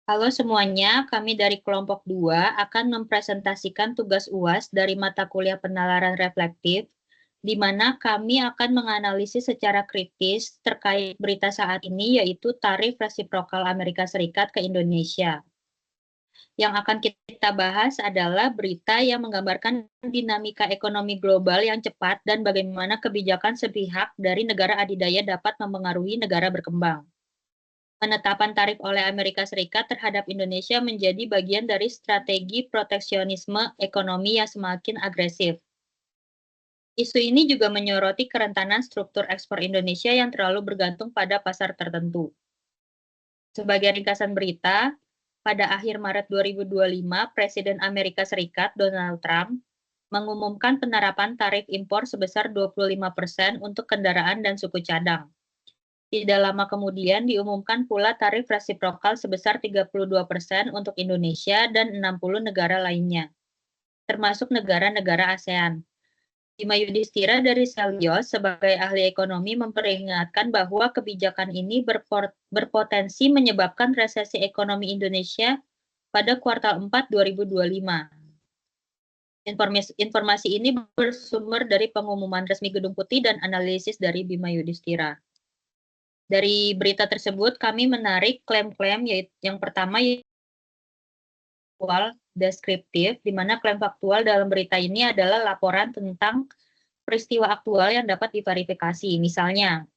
Halo semuanya, kami dari kelompok 2 akan mempresentasikan tugas UAS dari mata kuliah penalaran reflektif, di mana kami akan menganalisis secara kritis terkait berita saat ini, yaitu tarif resiprokal Amerika Serikat ke Indonesia. Yang akan kita bahas adalah berita yang menggambarkan dinamika ekonomi global yang cepat dan bagaimana kebijakan sepihak dari negara adidaya dapat mempengaruhi negara berkembang. Penetapan tarif oleh Amerika Serikat terhadap Indonesia menjadi bagian dari strategi proteksionisme ekonomi yang semakin agresif. Isu ini juga menyoroti kerentanan struktur ekspor Indonesia yang terlalu bergantung pada pasar tertentu. Sebagai ringkasan berita, pada akhir Maret 2025, Presiden Amerika Serikat Donald Trump mengumumkan penerapan tarif impor sebesar 25% untuk kendaraan dan suku cadang. Tidak lama kemudian diumumkan pula tarif resiprokal sebesar 32% untuk Indonesia dan 60 negara lainnya, termasuk negara-negara ASEAN. Bima Yudhistira dari Selios sebagai ahli ekonomi memperingatkan bahwa kebijakan ini berpotensi menyebabkan resesi ekonomi Indonesia pada kuartal 4 2025. Informasi ini bersumber dari pengumuman resmi Gedung Putih dan analisis dari Bima Yudhistira. Dari berita tersebut kami menarik klaim-klaim, yaitu yang pertama faktual deskriptif, di mana klaim faktual dalam berita ini adalah laporan tentang peristiwa aktual yang dapat diverifikasi. Misalnya,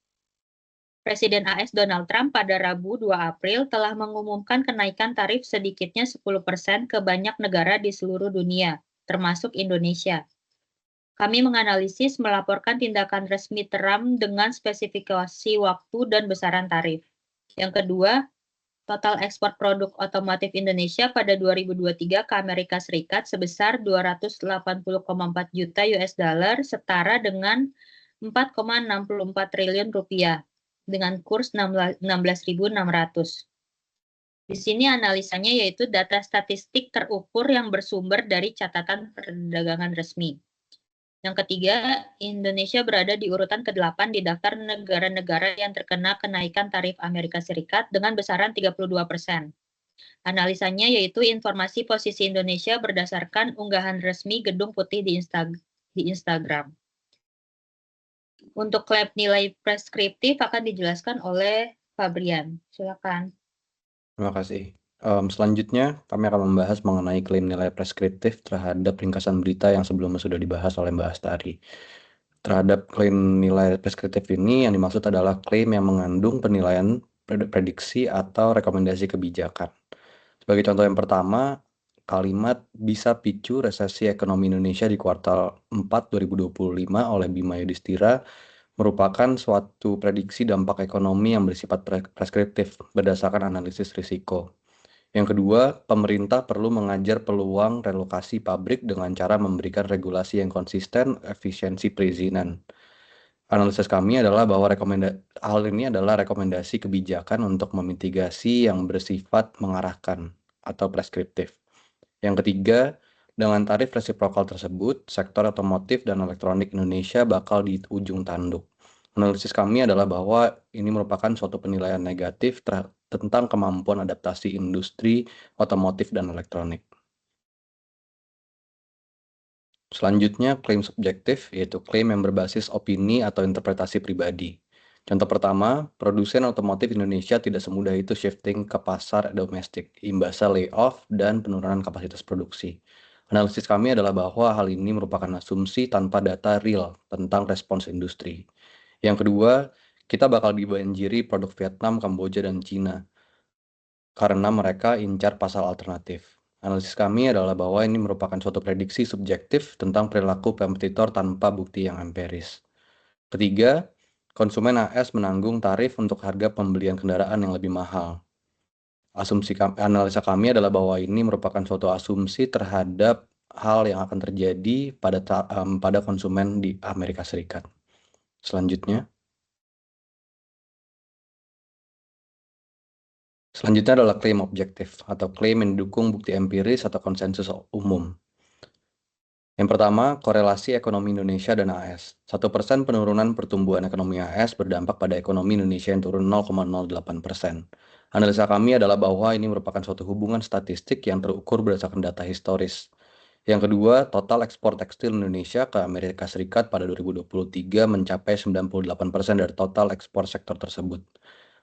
Presiden AS Donald Trump pada Rabu 2 April telah mengumumkan kenaikan tarif sedikitnya 10% ke banyak negara di seluruh dunia, termasuk Indonesia. Kami menganalisis melaporkan tindakan resmi Trump dengan spesifikasi waktu dan besaran tarif. Yang kedua, total ekspor produk otomotif Indonesia pada 2023 ke Amerika Serikat sebesar 280,4 juta US dollar, setara dengan 4,64 triliun rupiah, dengan kurs 16.600. Di sini analisanya yaitu data statistik terukur yang bersumber dari catatan perdagangan resmi. Yang ketiga, Indonesia berada di urutan ke-8 di daftar negara-negara yang terkena kenaikan tarif Amerika Serikat dengan besaran 32%. Analisanya yaitu informasi posisi Indonesia berdasarkan unggahan resmi Gedung Putih di Instagram. Untuk klaim nilai preskriptif akan dijelaskan oleh Fabrian. Silakan. Terima kasih. Selanjutnya, kami akan membahas mengenai klaim nilai preskriptif terhadap ringkasan berita yang sebelumnya sudah dibahas oleh Mbak Astari. Terhadap klaim nilai preskriptif ini, yang dimaksud adalah klaim yang mengandung penilaian prediksi atau rekomendasi kebijakan. Sebagai contoh yang pertama, kalimat bisa picu resesi ekonomi Indonesia di kuartal 4 2025 oleh Bima Yudhistira merupakan suatu prediksi dampak ekonomi yang bersifat preskriptif berdasarkan analisis risiko. Yang kedua, pemerintah perlu mengajar peluang relokasi pabrik dengan cara memberikan regulasi yang konsisten, efisiensi perizinan. Analisis kami adalah bahwa hal ini adalah rekomendasi kebijakan untuk memitigasi yang bersifat mengarahkan atau preskriptif. Yang ketiga, dengan tarif resiprokal tersebut, sektor otomotif dan elektronik Indonesia bakal di ujung tanduk. Analisis kami adalah bahwa ini merupakan suatu penilaian negatif tentang kemampuan adaptasi industri otomotif dan elektronik. Selanjutnya, klaim subjektif, yaitu klaim yang berbasis opini atau interpretasi pribadi. Contoh pertama, produsen otomotif Indonesia tidak semudah itu shifting ke pasar domestik, imbasnya layoff dan penurunan kapasitas produksi. Analisis kami adalah bahwa hal ini merupakan asumsi tanpa data real tentang respons industri. Yang kedua, kita bakal dibanjiri produk Vietnam, Kamboja, dan Cina karena mereka incar pasar alternatif. Analisis kami adalah bahwa ini merupakan suatu prediksi subjektif tentang perilaku kompetitor tanpa bukti yang empiris. Ketiga, konsumen AS menanggung tarif untuk harga pembelian kendaraan yang lebih mahal. Analisa kami adalah bahwa ini merupakan suatu asumsi terhadap hal yang akan terjadi pada konsumen di Amerika Serikat. Selanjutnya adalah klaim objektif atau klaim yang didukung bukti empiris atau konsensus umum. Yang pertama, korelasi ekonomi Indonesia dan AS. 1% penurunan pertumbuhan ekonomi AS berdampak pada ekonomi Indonesia yang turun 0,08%. Analisa kami adalah bahwa ini merupakan suatu hubungan statistik yang terukur berdasarkan data historis. Yang kedua, total ekspor tekstil Indonesia ke Amerika Serikat pada 2023 mencapai 98% dari total ekspor sektor tersebut.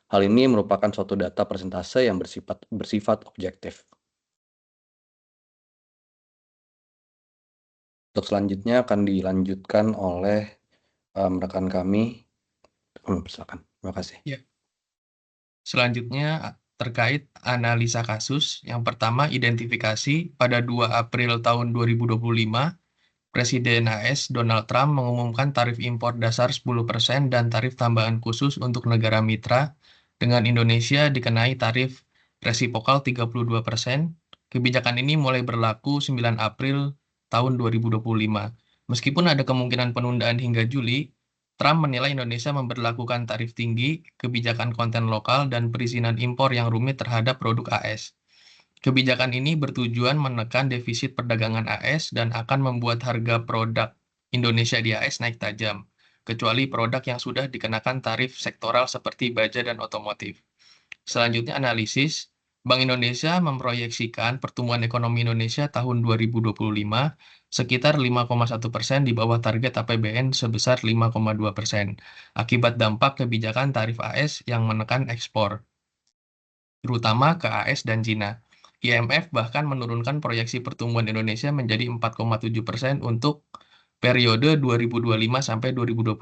Hal ini merupakan suatu data persentase yang bersifat objektif. Untuk selanjutnya akan dilanjutkan oleh rekan kami. Silakan. Terima kasih. Ya. Selanjutnya terkait analisa kasus. Yang pertama, identifikasi pada 2 April tahun 2025, Presiden AS Donald Trump mengumumkan tarif impor dasar 10% dan tarif tambahan khusus untuk negara mitra, dengan Indonesia dikenai tarif resipokal 32%. Kebijakan ini mulai berlaku 9 April tahun 2025. Meskipun ada kemungkinan penundaan hingga Juli, Trump menilai Indonesia memberlakukan tarif tinggi, kebijakan konten lokal, dan perizinan impor yang rumit terhadap produk AS. Kebijakan ini bertujuan menekan defisit perdagangan AS dan akan membuat harga produk Indonesia di AS naik tajam, kecuali produk yang sudah dikenakan tarif sektoral seperti baja dan otomotif. Selanjutnya analisis. Bank Indonesia memproyeksikan pertumbuhan ekonomi Indonesia tahun 2025 sekitar 5,1% di bawah target APBN sebesar 5,2%, akibat dampak kebijakan tarif AS yang menekan ekspor, terutama ke AS dan Cina. IMF bahkan menurunkan proyeksi pertumbuhan Indonesia menjadi 4,7% untuk periode 2025 sampai 2026.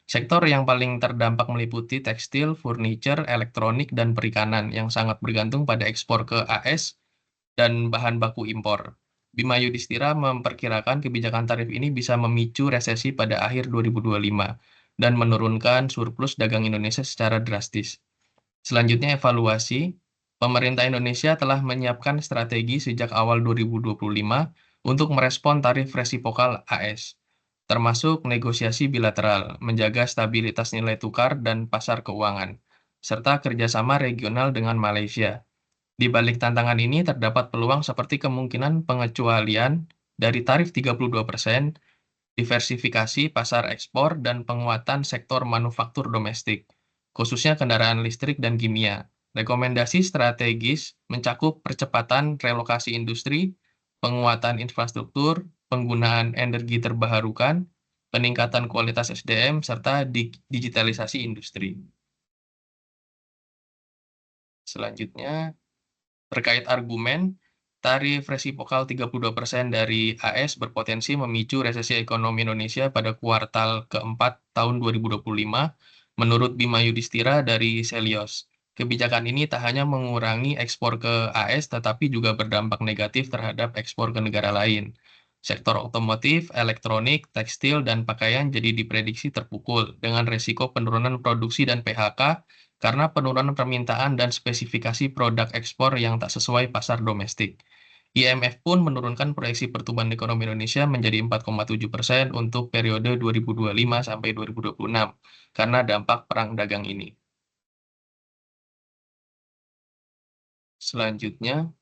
Sektor yang paling terdampak meliputi tekstil, furniture, elektronik, dan perikanan yang sangat bergantung pada ekspor ke AS dan bahan baku impor. Bima Yudhistira memperkirakan kebijakan tarif ini bisa memicu resesi pada akhir 2025 dan menurunkan surplus dagang Indonesia secara drastis. Selanjutnya evaluasi. Pemerintah Indonesia telah menyiapkan strategi sejak awal 2025 untuk merespon tarif resipokal AS, termasuk negosiasi bilateral, menjaga stabilitas nilai tukar dan pasar keuangan, serta kerjasama regional dengan Malaysia. Di balik tantangan ini terdapat peluang seperti kemungkinan pengecualian dari tarif 32%, diversifikasi pasar ekspor, dan penguatan sektor manufaktur domestik, khususnya kendaraan listrik dan kimia. Rekomendasi strategis mencakup percepatan relokasi industri, penguatan infrastruktur, penggunaan energi terbarukan, peningkatan kualitas SDM, serta digitalisasi industri. Selanjutnya, terkait argumen, tarif resipokal 32% dari AS berpotensi memicu resesi ekonomi Indonesia pada kuartal keempat tahun 2025, menurut Bima Yudhistira dari Selios. Kebijakan ini tak hanya mengurangi ekspor ke AS, tetapi juga berdampak negatif terhadap ekspor ke negara lain. Sektor otomotif, elektronik, tekstil, dan pakaian jadi diprediksi terpukul dengan resiko penurunan produksi dan PHK karena penurunan permintaan dan spesifikasi produk ekspor yang tak sesuai pasar domestik. IMF pun menurunkan proyeksi pertumbuhan ekonomi Indonesia menjadi 4,7% untuk periode 2025 sampai 2026 karena dampak perang dagang ini. Selanjutnya,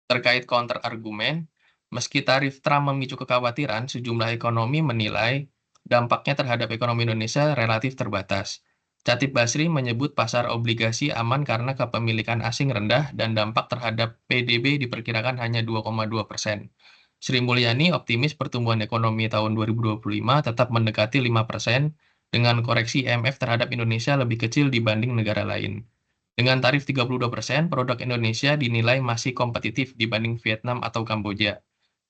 terkait counter argumen, meski tarif Trump memicu kekhawatiran, sejumlah ekonomi menilai dampaknya terhadap ekonomi Indonesia relatif terbatas. Chatib Basri menyebut pasar obligasi aman karena kepemilikan asing rendah dan dampak terhadap PDB diperkirakan hanya 2,2%. Sri Mulyani optimis pertumbuhan ekonomi tahun 2025 tetap mendekati 5% dengan koreksi IMF terhadap Indonesia lebih kecil dibanding negara lain. Dengan tarif 32%, produk Indonesia dinilai masih kompetitif dibanding Vietnam atau Kamboja.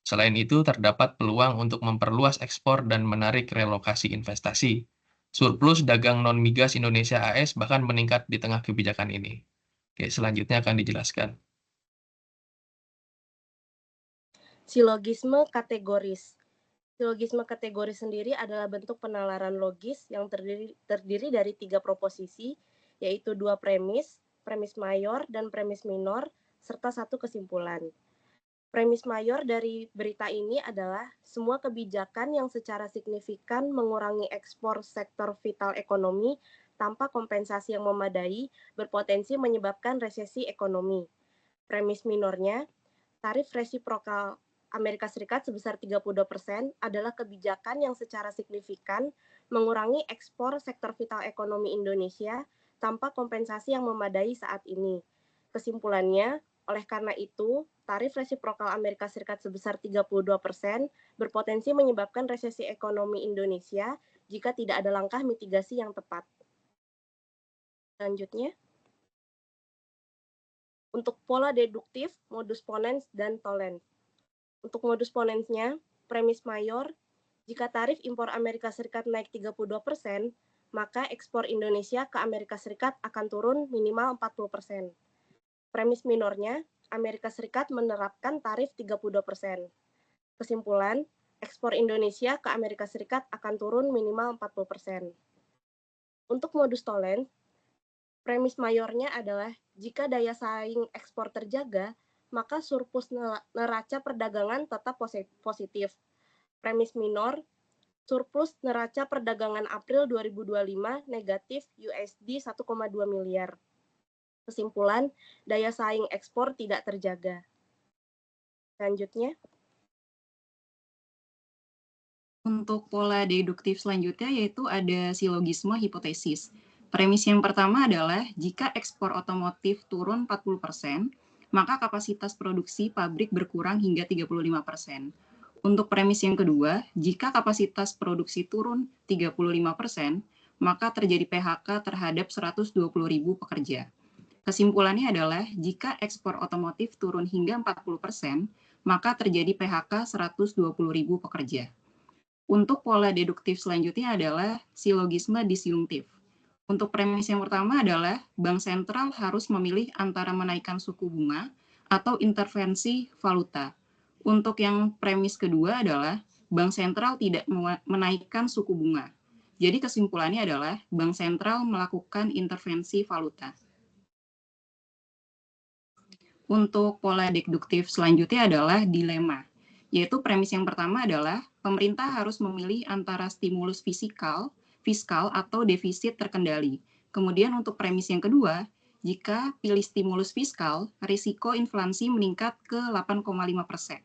Selain itu, terdapat peluang untuk memperluas ekspor dan menarik relokasi investasi. Surplus dagang non-migas Indonesia AS bahkan meningkat di tengah kebijakan ini. Oke, selanjutnya akan dijelaskan. Silogisme kategoris. Silogisme kategoris sendiri adalah bentuk penalaran logis yang terdiri dari 3 proposisi, yaitu 2 premis, premis mayor dan premis minor, serta 1 kesimpulan. Premis mayor dari berita ini adalah semua kebijakan yang secara signifikan mengurangi ekspor sektor vital ekonomi tanpa kompensasi yang memadai berpotensi menyebabkan resesi ekonomi. Premis minornya, tarif resiprokal Amerika Serikat sebesar 32% adalah kebijakan yang secara signifikan mengurangi ekspor sektor vital ekonomi Indonesia tanpa kompensasi yang memadai saat ini. Kesimpulannya, oleh karena itu, tarif resiprokal Amerika Serikat sebesar 32% berpotensi menyebabkan resesi ekonomi Indonesia jika tidak ada langkah mitigasi yang tepat. Selanjutnya, untuk pola deduktif, modus ponens, dan tolerance. Untuk modus ponensnya, premis mayor, jika tarif impor Amerika Serikat naik 32%, maka ekspor Indonesia ke Amerika Serikat akan turun minimal 40%. Premis minornya, Amerika Serikat menerapkan tarif 32%. Kesimpulan, ekspor Indonesia ke Amerika Serikat akan turun minimal 40%. Untuk modus tolerance, premis mayornya adalah jika daya saing ekspor terjaga, maka surplus neraca perdagangan tetap positif. Premis minor, surplus neraca perdagangan April 2025 negatif USD 1,2 miliar. Kesimpulan, daya saing ekspor tidak terjaga. Selanjutnya. Untuk pola deduktif selanjutnya yaitu ada silogisme hipotesis. Premis yang pertama adalah jika ekspor otomotif turun 40%, maka kapasitas produksi pabrik berkurang hingga 35%. Untuk premis yang kedua, jika kapasitas produksi turun 35%, maka terjadi PHK terhadap 120.000 pekerja. Kesimpulannya adalah jika ekspor otomotif turun hingga 40%, maka terjadi PHK 120.000 pekerja. Untuk pola deduktif selanjutnya adalah silogisme disjungtif. Untuk premis yang pertama adalah Bank Sentral harus memilih antara menaikkan suku bunga atau intervensi valuta. Untuk yang premis kedua adalah Bank Sentral tidak menaikkan suku bunga. Jadi kesimpulannya adalah Bank Sentral melakukan intervensi valuta. Untuk pola deduktif selanjutnya adalah dilema, yaitu premis yang pertama adalah pemerintah harus memilih antara stimulus fiskal atau defisit terkendali. Kemudian untuk premis yang kedua, jika pilih stimulus fiskal, risiko inflasi meningkat ke 8,5%.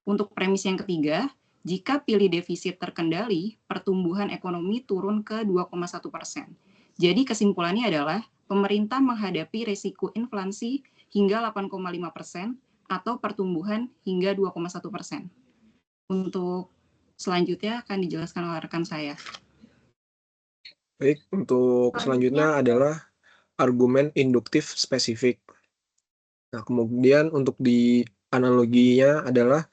Untuk premis yang ketiga, jika pilih defisit terkendali, pertumbuhan ekonomi turun ke 2,1%. Jadi kesimpulannya adalah pemerintah menghadapi risiko inflasi hingga 8,5% atau pertumbuhan hingga 2,1%. Untuk selanjutnya akan dijelaskan oleh rekan saya. Baik, untuk selanjutnya adalah argumen induktif spesifik. Nah, kemudian untuk di analoginya adalah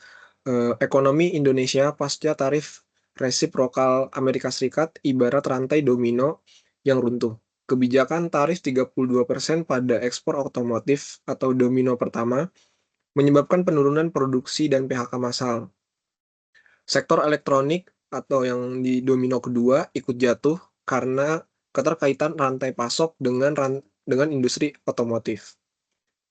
ekonomi Indonesia pasca tarif resiprokal Amerika Serikat ibarat rantai domino yang runtuh. Kebijakan tarif 32% pada ekspor otomotif atau domino pertama menyebabkan penurunan produksi dan PHK massal. Sektor elektronik atau yang di domino kedua ikut jatuh karena keterkaitan rantai pasok dengan industri otomotif.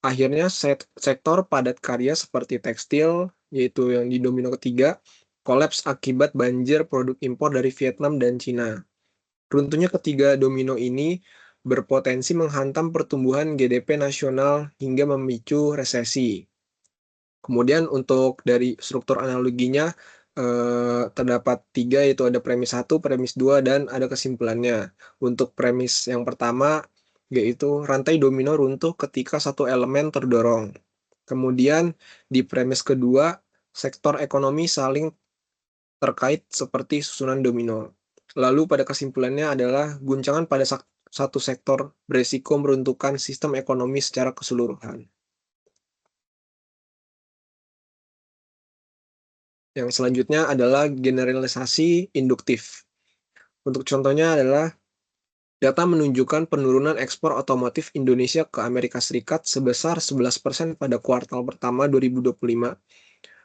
Akhirnya sektor padat karya seperti tekstil, yaitu yang di domino ketiga, kolaps akibat banjir produk impor dari Vietnam dan Cina. Runtuhnya ketiga domino ini berpotensi menghantam pertumbuhan GDP nasional hingga memicu resesi. Kemudian untuk dari struktur analoginya terdapat 3, yaitu ada premis 1, premis 2, dan ada kesimpulannya. Untuk premis yang pertama, yaitu rantai domino runtuh ketika satu elemen terdorong. Kemudian di premis kedua, sektor ekonomi saling terkait seperti susunan domino. Lalu pada kesimpulannya adalah guncangan pada satu sektor beresiko meruntuhkan sistem ekonomi secara keseluruhan. Yang selanjutnya adalah generalisasi induktif. Untuk contohnya adalah data menunjukkan penurunan ekspor otomotif Indonesia ke Amerika Serikat sebesar 11% pada kuartal pertama 2025.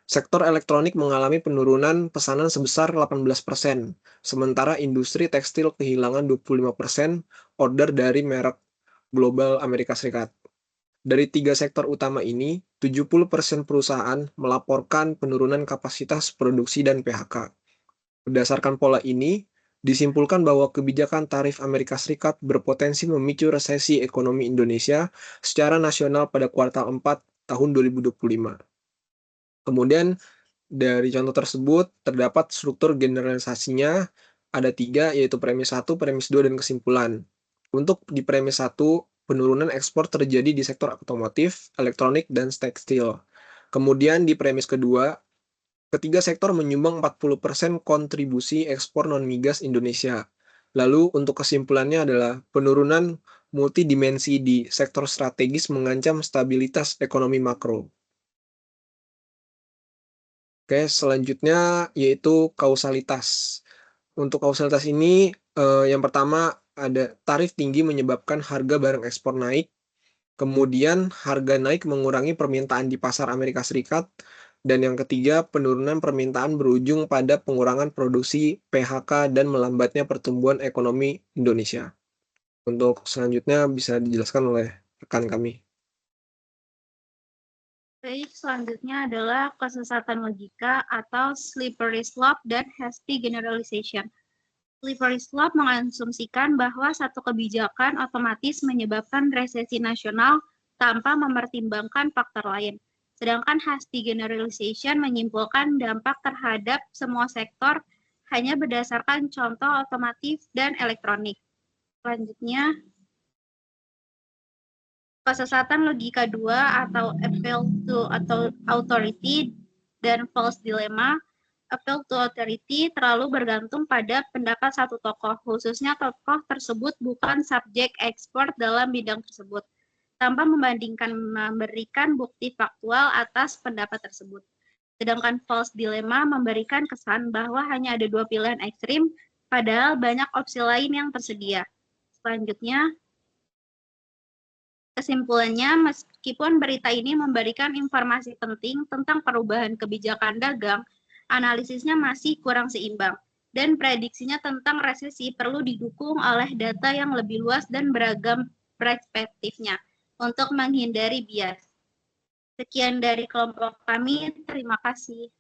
Sektor elektronik mengalami penurunan pesanan sebesar 18%, sementara industri tekstil kehilangan 25% order dari merek global Amerika Serikat. Dari 3 sektor utama ini, 70% perusahaan melaporkan penurunan kapasitas produksi dan PHK. Berdasarkan pola ini, disimpulkan bahwa kebijakan tarif Amerika Serikat berpotensi memicu resesi ekonomi Indonesia secara nasional pada kuartal 4 tahun 2025. Kemudian dari contoh tersebut terdapat struktur generalisasinya ada 3, yaitu premis 1, premis 2, dan kesimpulan. Untuk di premis 1, penurunan ekspor terjadi di sektor otomotif, elektronik, dan tekstil. Kemudian di premis kedua, ketiga sektor menyumbang 40% kontribusi ekspor non-migas Indonesia. Lalu untuk kesimpulannya adalah penurunan multidimensi di sektor strategis mengancam stabilitas ekonomi makro. Oke, selanjutnya yaitu kausalitas. Untuk kausalitas ini, yang pertama ada tarif tinggi menyebabkan harga barang ekspor naik, kemudian harga naik mengurangi permintaan di pasar Amerika Serikat, dan yang ketiga penurunan permintaan berujung pada pengurangan produksi, PHK, dan melambatnya pertumbuhan ekonomi Indonesia. Untuk selanjutnya bisa dijelaskan oleh rekan kami. Baik, selanjutnya adalah kesesatan logika atau slippery slope dan hasty generalization. Slippery slope mengasumsikan bahwa satu kebijakan otomatis menyebabkan resesi nasional tanpa mempertimbangkan faktor lain. Sedangkan hasty generalization menyimpulkan dampak terhadap semua sektor hanya berdasarkan contoh otomotif dan elektronik. Selanjutnya, kesesatan logika 2 atau appeal to authority dan false dilemma. Appeal to authority terlalu bergantung pada pendapat satu tokoh, khususnya tokoh tersebut bukan subjek ekspor dalam bidang tersebut, tanpa memberikan bukti faktual atas pendapat tersebut. Sedangkan false dilemma memberikan kesan bahwa hanya ada dua pilihan ekstrim, padahal banyak opsi lain yang tersedia. Selanjutnya, kesimpulannya, meskipun berita ini memberikan informasi penting tentang perubahan kebijakan dagang, analisisnya masih kurang seimbang, dan prediksinya tentang resesi perlu didukung oleh data yang lebih luas dan beragam perspektifnya untuk menghindari bias. Sekian dari kelompok kami, terima kasih.